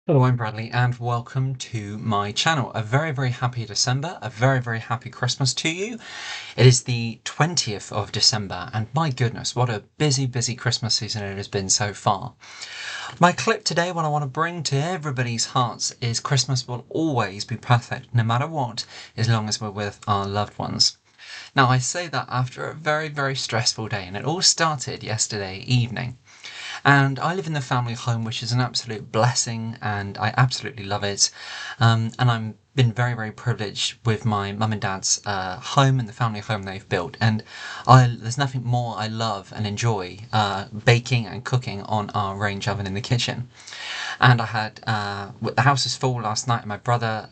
Hello, I'm Bradley, and welcome to my channel. A very happy December, a very happy Christmas to you. It is the 20th of December, and my goodness, what a busy Christmas season it has been so far. My clip today, what I want to bring to everybody's hearts is Christmas will always be perfect, no matter what, as long as we're with our loved ones. Now, I say that after a very stressful day, and it all started yesterday evening. And I live in the family home, which is an absolute blessing, and I absolutely love it. And I'm been very privileged with my mum and dad's home and the family home they've built. And there's nothing more I love and enjoy baking and cooking on our range oven in the kitchen. And I had the house is full last night. And my brother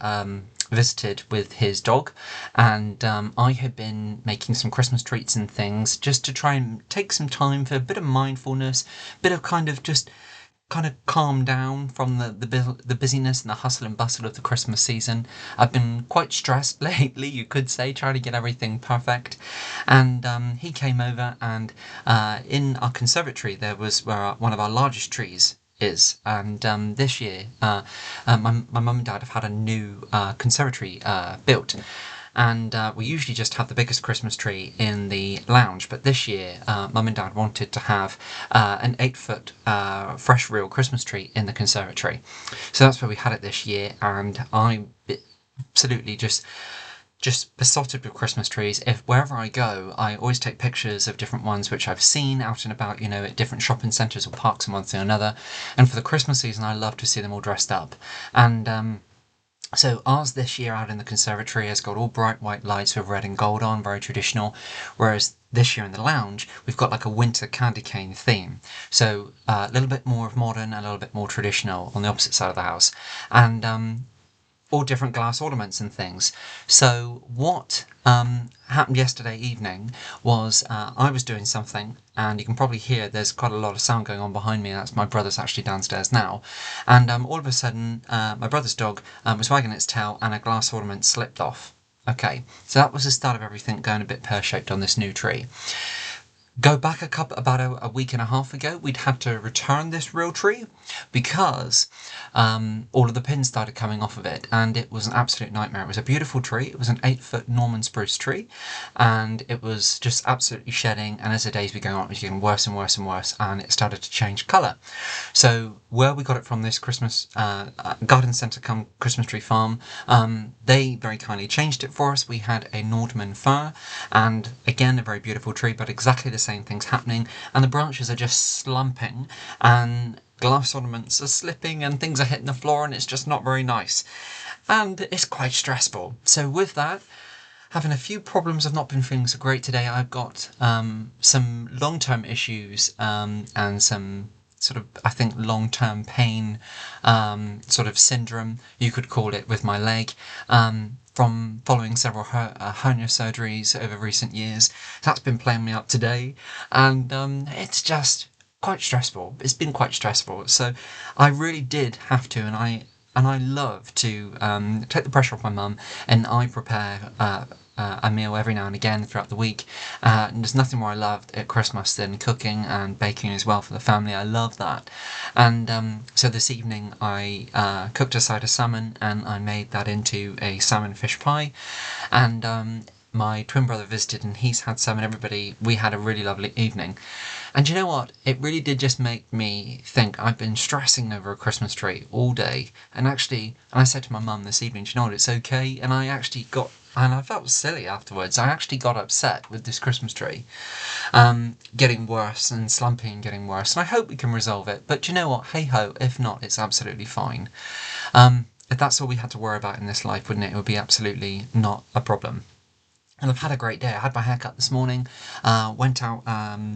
visited with his dog, and I had been making some Christmas treats and things just to try and take some time for a bit of mindfulness, a bit of kind of calm down from the busyness and the hustle and bustle of the Christmas season. I've been quite stressed lately, you could say, trying to get everything perfect. And he came over, and in our conservatory there was where one of our largest trees is. And this year, my mum and dad have had a new conservatory built. And we usually just have the biggest Christmas tree in the lounge, but this year, mum and dad wanted to have an 8 foot fresh real Christmas tree in the conservatory. So that's where we had it this year, and I'm absolutely just besotted with Christmas trees. If wherever I go, I always take pictures of different ones which I've seen out and about, at different shopping centres or parks and one thing or another. And for the Christmas season, I love to see them all dressed up. And so ours this year out in the conservatory has got all bright white lights with red and gold on, very traditional. Whereas this year in the lounge, we've got like a winter candy cane theme. So a little bit more of modern, a little bit more traditional on the opposite side of the house. And all different glass ornaments and things. So what happened yesterday evening was I was doing something, and you can probably hear there's quite a lot of sound going on behind me. That's my brother's actually downstairs now. And all of a sudden, my brother's dog was wagging its tail, and a glass ornament slipped off. Okay, so that was the start of everything going a bit pear-shaped on this new tree. Go back about a week and a half ago, we'd had to return this real tree because all of the pins started coming off of it, and it was an absolute nightmare. It was a beautiful tree. It was an 8 foot Norman spruce tree, and it was just absolutely shedding. And as the days were going on, it was getting worse and worse, and it started to change colour. So where we got it from, this Christmas garden centre come Christmas tree farm, they very kindly changed it for us. We had a Nordmann fir, and again a very beautiful tree, but exactly the same things happening, and the branches are just slumping, and glass ornaments are slipping, and things are hitting the floor, and it's just not very nice, and it's quite stressful. So with that, having a few problems, I've not been feeling so great today. I've got some long-term issues and some sort of, I think, long-term pain, sort of syndrome, you could call it, with my leg, from following several hernia surgeries over recent years. That's been playing me up today, and it's just quite stressful. It's been quite stressful. So I really did have to, and I love to take the pressure off my mum, and I prepare a meal every now and again throughout the week. And there's nothing more I love at Christmas than cooking and baking as well for the family. I love that. And so this evening I cooked a side of salmon, and I made that into a salmon fish pie. And my twin brother visited, and he's had some, and we had a really lovely evening. And you know what? It really did just make me think I've been stressing over a Christmas tree all day. And I said to my mum this evening, do you know what? It's okay. And I felt silly afterwards. I actually got upset with this Christmas tree getting worse and slumping and getting worse. And I hope we can resolve it. But do you know what? Hey ho, if not, it's absolutely fine. If that's all we had to worry about in this life, wouldn't it? It would be absolutely not a problem. And I've had a great day. I had my haircut this morning, went out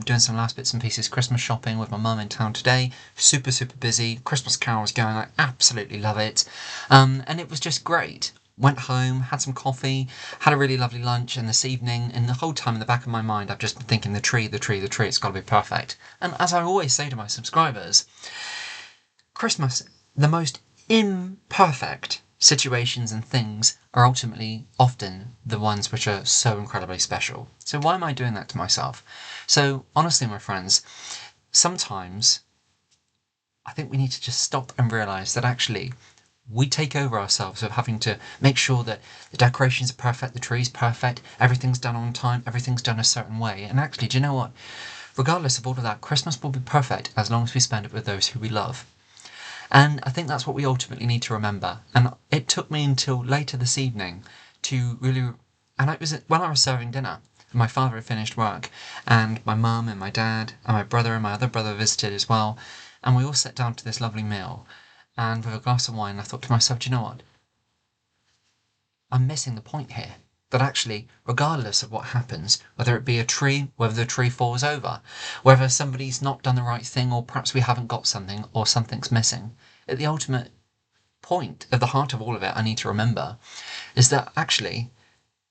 doing some last bits and pieces Christmas shopping with my mum in town today. Super busy. Christmas carols going. I absolutely love it. And it was just great. Went home, had some coffee, had a really lovely lunch, and this evening, and the whole time in the back of my mind, I've just been thinking the tree, it's got to be perfect. And as I always say to my subscribers, Christmas, the most imperfect situations and things are ultimately often the ones which are so incredibly special. So why am I doing that to myself? So honestly, my friends, sometimes I think we need to just stop and realise that actually we take over ourselves of having to make sure that the decorations are perfect, the tree's perfect, everything's done on time, everything's done a certain way. And actually, do you know what? Regardless of all of that, Christmas will be perfect as long as we spend it with those who we love. And I think that's what we ultimately need to remember. And it took me until later this evening to really. And it was when I was serving dinner. My father had finished work, and my mum and my dad and my brother and my other brother visited as well. And we all sat down to this lovely meal. And with a glass of wine, I thought to myself, do you know what? I'm missing the point here. That actually, regardless of what happens, whether it be a tree, whether the tree falls over, whether somebody's not done the right thing, or perhaps we haven't got something, or something's missing, at the ultimate point, at the heart of all of it, I need to remember, is that actually,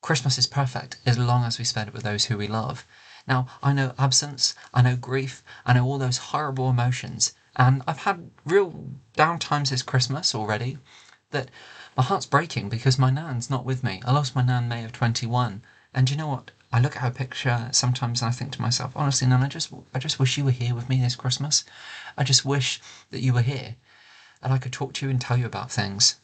Christmas is perfect as long as we spend it with those who we love. Now, I know absence, I know grief, I know all those horrible emotions, and I've had real down times this Christmas already that my heart's breaking because my nan's not with me. I lost my nan May of 21, and you know what? I look at her picture sometimes and I think to myself, honestly, Nan, I just wish you were here with me this Christmas. I just wish that you were here and I could talk to you and tell you about things.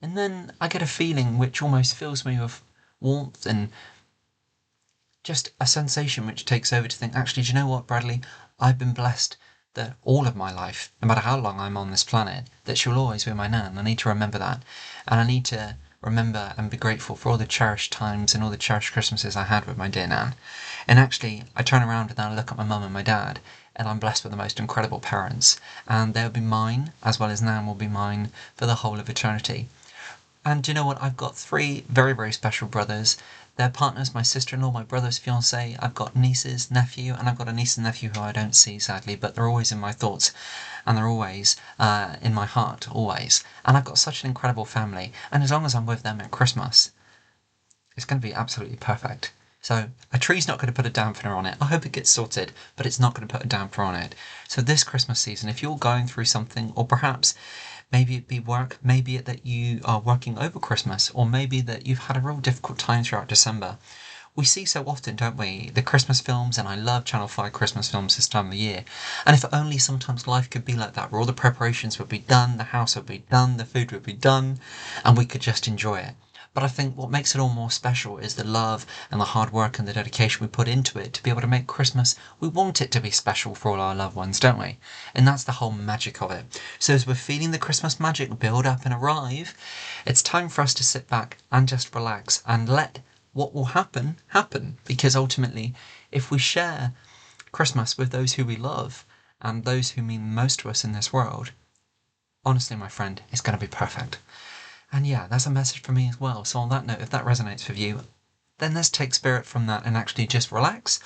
And then I get a feeling which almost fills me with warmth and just a sensation which takes over to think, actually, do you know what, Bradley? I've been blessed that all of my life, no matter how long I'm on this planet, that she'll always be my nan. I need to remember that. And I need to remember and be grateful for all the cherished times and all the cherished Christmases I had with my dear nan. And actually, I turn around and then I look at my mum and my dad, and I'm blessed with the most incredible parents. And they'll be mine, as well as nan will be mine, for the whole of eternity. And do you know what? I've got three very, very special brothers. They're partners, my sister-in-law, my brother's fiance. I've got nieces, nephew, and I've got a niece and nephew who I don't see, sadly, but they're always in my thoughts. And they're always in my heart, always. And I've got such an incredible family. And as long as I'm with them at Christmas, it's going to be absolutely perfect. So a tree's not going to put a dampener on it. I hope it gets sorted, but it's not going to put a damper on it. So this Christmas season, if you're going through something, or perhaps maybe it be work, maybe it that you are working over Christmas, or maybe that you've had a real difficult time throughout December. We see so often, don't we, the Christmas films, and I love Channel 5 Christmas films this time of year. And if only sometimes life could be like that, where all the preparations would be done, the house would be done, the food would be done, and we could just enjoy it. But I think what makes it all more special is the love and the hard work and the dedication we put into it to be able to make Christmas. We want it to be special for all our loved ones, don't we? And that's the whole magic of it. So as we're feeling the Christmas magic build up and arrive, it's time for us to sit back and just relax and let what will happen happen. Because ultimately, if we share Christmas with those who we love and those who mean most to us in this world, honestly, my friend, it's going to be perfect. And yeah, that's a message for me as well. So on that note, if that resonates with you, then let's take spirit from that and actually just relax.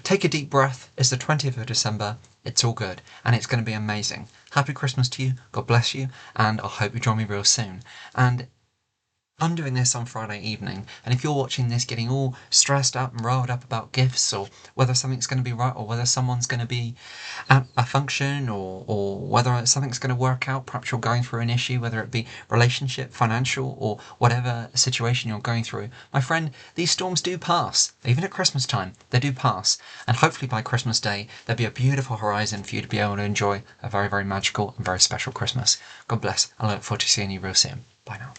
Take a deep breath. It's the 20th of December. It's all good. And it's going to be amazing. Happy Christmas to you. God bless you. And I hope you join me real soon. And I'm doing this on Friday evening, and if you're watching this getting all stressed up and riled up about gifts, or whether something's going to be right, or whether someone's going to be at a function, or whether something's going to work out, perhaps you're going through an issue, whether it be relationship, financial, or whatever situation you're going through, my friend, these storms do pass. Even at Christmas time, they do pass. And hopefully by Christmas Day, there'll be a beautiful horizon for you to be able to enjoy a very, very magical and very special Christmas. God bless. I look forward to seeing you real soon. Bye now.